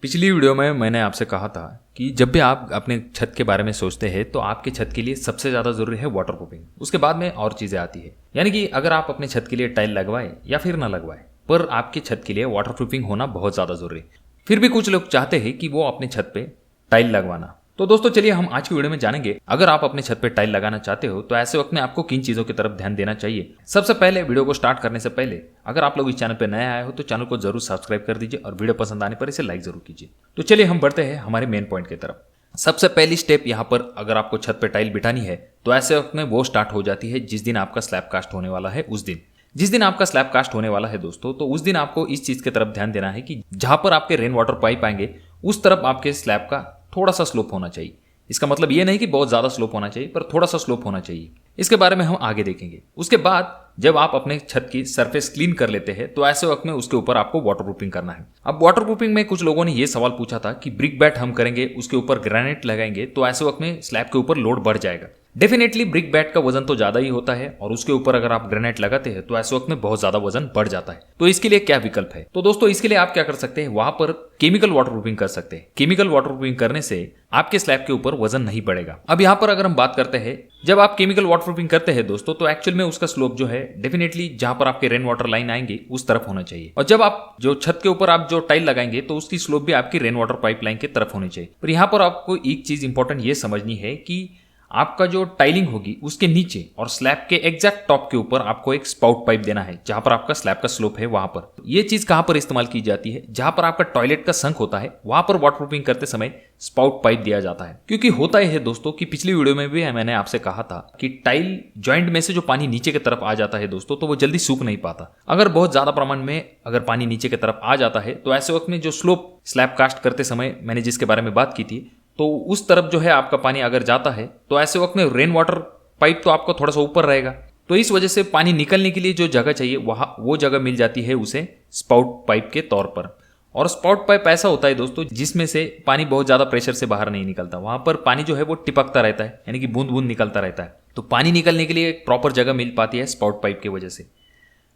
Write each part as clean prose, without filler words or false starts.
पिछली वीडियो में मैंने आपसे कहा था कि जब भी आप अपने छत के बारे में सोचते हैं तो आपके छत के लिए सबसे ज़्यादा ज़रूरी है वाटर प्रूफिंग। उसके बाद में और चीज़ें आती है, यानी कि अगर आप अपने छत के लिए टाइल लगवाएं या फिर ना लगवाएं, पर आपके छत के लिए वाटर प्रूफिंग होना बहुत ज़्यादा ज़रूरी है। फिर भी कुछ लोग चाहते हैं कि वो अपने छत पे टाइल लगवाना। तो दोस्तों चलिए हम आज की वीडियो में जानेंगे, अगर आप अपने छत पे टाइल लगाना चाहते हो तो ऐसे वक्त में आपको किन चीज़ों की तरफ ध्यान देना चाहिए। सबसे पहले वीडियो को स्टार्ट करने से पहले अगर आप लोग इस चैनल पे नए आए हो तो चैनल को जरूर सब्सक्राइब कर दीजिए और वीडियो पसंद आने पर इसे लाइक जरूर कीजिए। तो चलिए हम बढ़ते हैं हमारे मेन पॉइंट की तरफ। सबसे पहली स्टेप यहाँ पर अगर आपको छत पे टाइल बिठानी है तो ऐसे वक्त में वो स्टार्ट हो जाती है जिस दिन आपका स्लैब कास्ट होने वाला है। उस दिन जिस दिन आपका स्लैब कास्ट होने वाला है दोस्तों, तो उस दिन आपको इस चीज की तरफ ध्यान देना है कि जहां पर आपके रेन वाटर पाइप आएंगे उस तरफ आपके स्लैब का थोड़ा सा स्लोप होना चाहिए। इसका मतलब ये नहीं कि बहुत ज्यादा स्लोप होना चाहिए, पर थोड़ा सा स्लोप होना चाहिए। इसके बारे में हम आगे देखेंगे। उसके बाद जब आप अपने छत की सरफेस क्लीन कर लेते हैं तो ऐसे वक्त में उसके ऊपर आपको वाटर प्रूफिंग करना है। अब वाटर प्रूफिंग में कुछ लोगों ने ये सवाल पूछा था कि ब्रिक बैट हम करेंगे, उसके ऊपर ग्रेनाइट लगाएंगे तो ऐसे वक्त में स्लैब के ऊपर लोड बढ़ जाएगा। डेफिनेटली ब्रिक बैट का वजन तो ज्यादा ही होता है और उसके ऊपर अगर आप ग्रेनाइट लगाते हैं तो ऐसे वक्त में बहुत ज्यादा वजन बढ़ जाता है। तो इसके लिए क्या विकल्प है? तो दोस्तों इसके लिए आप क्या कर सकते हैं, वहां पर केमिकल वाटर प्रूफिंग कर सकते हैं। केमिकल वाटर प्रूफिंग करने से आपके स्लैब के ऊपर वजन नहीं बढ़ेगा। अब यहाँ पर अगर हम बात करते हैं, जब आप केमिकल वाटर प्रूफिंग करते हैं दोस्तों तो एक्चुअल में उसका स्लोप जो है डेफिनेटली जहां पर आपके रेन वाटर लाइन आएंगे उस तरफ होना चाहिए। और जब आप जो छत के ऊपर आप जो टाइल लगाएंगे तो उसकी स्लोप भी आपकी रेन वाटर पाइप लाइन की तरफ होनी चाहिए। पर यहाँ पर आपको एक चीज इंपॉर्टेंट ये समझनी है कि आपका जो टाइलिंग होगी उसके नीचे और स्लैब के एग्जैक्ट टॉप के ऊपर आपको एक स्पाउट पाइप देना है जहां पर आपका स्लैब का स्लोप है। वहां पर ये चीज कहां पर इस्तेमाल की जाती है, जहां पर आपका टॉयलेट का संक होता है वहां पर वाटर प्रूफिंग करते समय स्पाउट पाइप दिया जाता है। क्योंकि होता है दोस्तों कि पिछली वीडियो में भी मैंने आपसे कहा था कि टाइल जॉइंट में से जो पानी नीचे की तरफ आ जाता है दोस्तों तो वो जल्दी सूख नहीं पाता। अगर बहुत ज्यादा प्रमाण में अगर पानी नीचे की तरफ आ जाता है तो ऐसे वक्त में जो स्लोप स्लैब कास्ट करते समय मैंने जिसके बारे में बात की थी, तो उस तरफ जो है आपका पानी अगर जाता है तो ऐसे वक्त में रेन वाटर पाइप तो आपका थोड़ा सा ऊपर रहेगा, तो इस वजह से पानी निकलने के लिए जो जगह चाहिए वहां वो जगह मिल जाती है उसे स्पाउट पाइप के तौर पर। और स्पाउट पाइप ऐसा होता है दोस्तों जिसमें से पानी बहुत ज्यादा प्रेशर से बाहर नहीं निकलता, वहां पर पानी जो है वो टिपकता रहता है, यानी कि बूंद बूंद निकलता रहता है। तो पानी निकलने के लिए एक प्रॉपर जगह मिल पाती है स्पाउट पाइप की वजह से।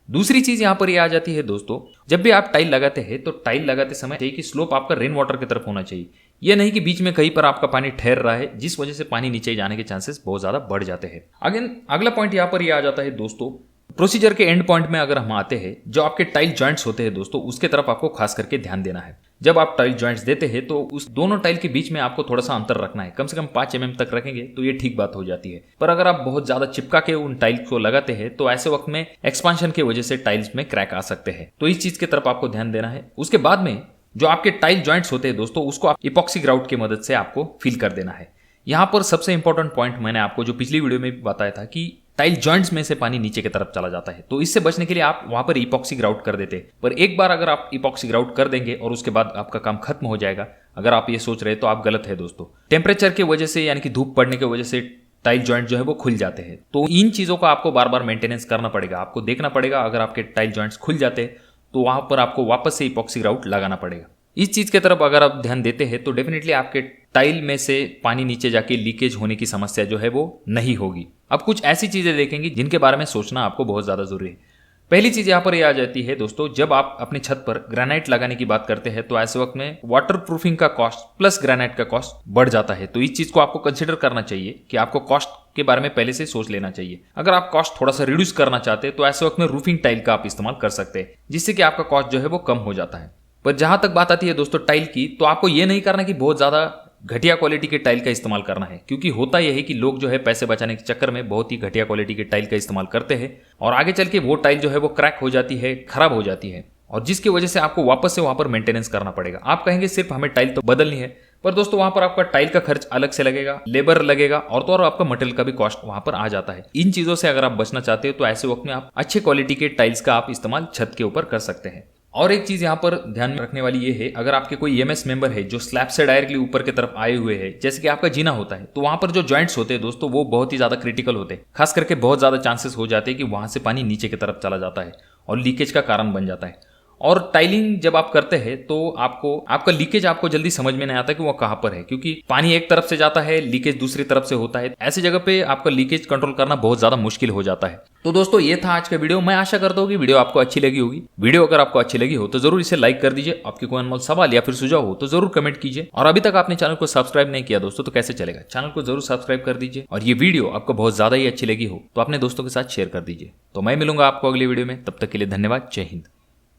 दूसरी चीज यहां पर ये आ जाती है दोस्तों, जब भी आप टाइल लगाते हैं तो टाइल लगाते समय चाहिए कि स्लोप आपका रेन वाटर की तरफ होना चाहिए। यह नहीं कि बीच में कहीं पर आपका पानी ठहर रहा है जिस वजह से पानी नीचे जाने के चांसेस बहुत ज्यादा बढ़ जाते हैं। अगला पॉइंट यहां पर यह आ जाता है दोस्तों, प्रोसीजर के एंड पॉइंट में अगर हम आते हैं, जो आपके टाइल जॉइंट्स होते हैं दोस्तों उसके तरफ आपको खास करके ध्यान देना है। जब आप टाइल जॉइंट्स देते हैं तो उस दोनों टाइल के बीच में आपको थोड़ा सा अंतर रखना है, कम से कम 5 mm तक रखेंगे तो ये ठीक बात हो जाती है। पर अगर आप बहुत ज्यादा चिपका के उन टाइल्स को लगाते हैं तो ऐसे वक्त में एक्सपांशन की वजह से टाइल्स में क्रैक आ सकते हैं, तो इस चीज की तरफ आपको ध्यान देना है। उसके बाद में जो आपके टाइल जॉइंट्स होते हैं दोस्तों उसको आप इपॉक्सी ग्राउट की मदद से आपको फिल कर देना है। यहाँ पर सबसे इंपॉर्टेंट पॉइंट मैंने आपको जो पिछली वीडियो में भी बताया था कि टाइल जॉइंट्स में से पानी नीचे की तरफ चला जाता है, तो इससे बचने के लिए आप वहां पर इपॉक्सी ग्राउट कर देते हैं। पर एक बार अगर आप इपॉक्सी ग्राउट कर देंगे और उसके बाद आपका काम खत्म हो जाएगा, अगर आप ये सोच रहे हैं तो आप गलत है दोस्तों। टेम्परेचर की वजह से यानी कि धूप पड़ने की वजह से टाइल जॉइंट जो है वो खुल जाते हैं, तो इन चीजों का आपको बार बार मेंटेनेंस करना पड़ेगा। आपको देखना पड़ेगा अगर आपके टाइल जॉइंट्स खुल जाते हैं तो वहां पर आपको वापस से इपॉक्सी ग्राउट लगाना पड़ेगा। इस चीज की तरफ अगर आप ध्यान देते हैं तो डेफिनेटली आपके टाइल में से पानी नीचे जाके लीकेज होने की समस्या जो है वो नहीं होगी। अब कुछ ऐसी चीजें देखेंगे जिनके बारे में सोचना आपको बहुत ज्यादा जरूरी है। पहली चीज यहाँ पर यह आ जाती है दोस्तों, जब आप अपने छत पर ग्रेनाइट लगाने की बात करते हैं तो ऐसे वक्त में वाटर प्रूफिंग का कॉस्ट प्लस ग्रेनाइट का कॉस्ट बढ़ जाता है। तो इस चीज को आपको कंसिडर करना चाहिए कि आपको कॉस्ट के बारे में पहले से सोच लेना चाहिए। अगर आप कॉस्ट थोड़ा सा रिड्यूस करना चाहते हैं तो ऐसे वक्त में रूफिंग टाइल का आप इस्तेमाल कर सकते हैं, जिससे कि आपका कॉस्ट जो है वो कम हो जाता है। पर जहां तक बात आती है दोस्तों टाइल की, तो आपको यह नहीं करना कि बहुत ज्यादा घटिया क्वालिटी के टाइल का इस्तेमाल करना है, क्योंकि होता यह है कि लोग जो है पैसे बचाने के चक्कर में बहुत ही घटिया क्वालिटी के टाइल का इस्तेमाल करते हैं और आगे चल के वो टाइल जो है वो क्रैक हो जाती है, खराब हो जाती है, और जिसकी वजह से आपको वापस से वहां पर मेंटेनेंस करना पड़ेगा। आप कहेंगे सिर्फ हमें टाइल तो बदलनी है, पर दोस्तों वहां पर आपका टाइल का खर्च अलग से लगेगा, लेबर लगेगा और तो और आपका मटेरियल का भी कॉस्ट वहां पर आ जाता है। इन चीजों से अगर आप बचना चाहते हो तो ऐसे वक्त में आप अच्छे क्वालिटी के टाइल्स का आप इस्तेमाल छत के ऊपर कर सकते हैं। और एक चीज यहाँ पर ध्यान रखने वाली ये है, अगर आपके कोई ईएमएस मेंबर है जो स्लैब से डायरेक्टली ऊपर की तरफ आए हुए हैं, जैसे कि आपका जीना होता है, तो वहां पर जो जॉइंट्स होते हैं दोस्तों वो बहुत ही ज्यादा क्रिटिकल होते हैं। खास करके बहुत ज्यादा चांसेस हो जाते हैं कि वहां से पानी नीचे की तरफ चला जाता है और लीकेज का कारण बन जाता है। और टाइलिंग जब आप करते हैं तो आपको आपका लीकेज आपको जल्दी समझ में नहीं आता कि वो कहां पर है, क्योंकि पानी एक तरफ से जाता है, लीकेज दूसरी तरफ से होता है। ऐसी जगह पे आपका लीकेज कंट्रोल करना बहुत ज्यादा मुश्किल हो जाता है। तो दोस्तों ये था आज का वीडियो। मैं आशा करता हूँ कि वीडियो आपको अच्छी लगी होगी। वीडियो अगर आपको अच्छी लगी हो तो जरूर इसे लाइक कर दीजिए। आपके कोई अनमोल सवाल या फिर सुझाव हो तो जरूर कमेंट कीजिए। और अभी तक आपने चैनल को सब्सक्राइब नहीं किया दोस्तों तो कैसे चलेगा, चैनल को जरूर सब्सक्राइब कर दीजिए। और ये वीडियो आपको बहुत ज्यादा ही अच्छी लगी हो तो अपने दोस्तों के साथ शेयर कर दीजिए। तो मैं मिलूंगा आपको अगली वीडियो में, तब तक के लिए धन्यवाद। जय हिंद।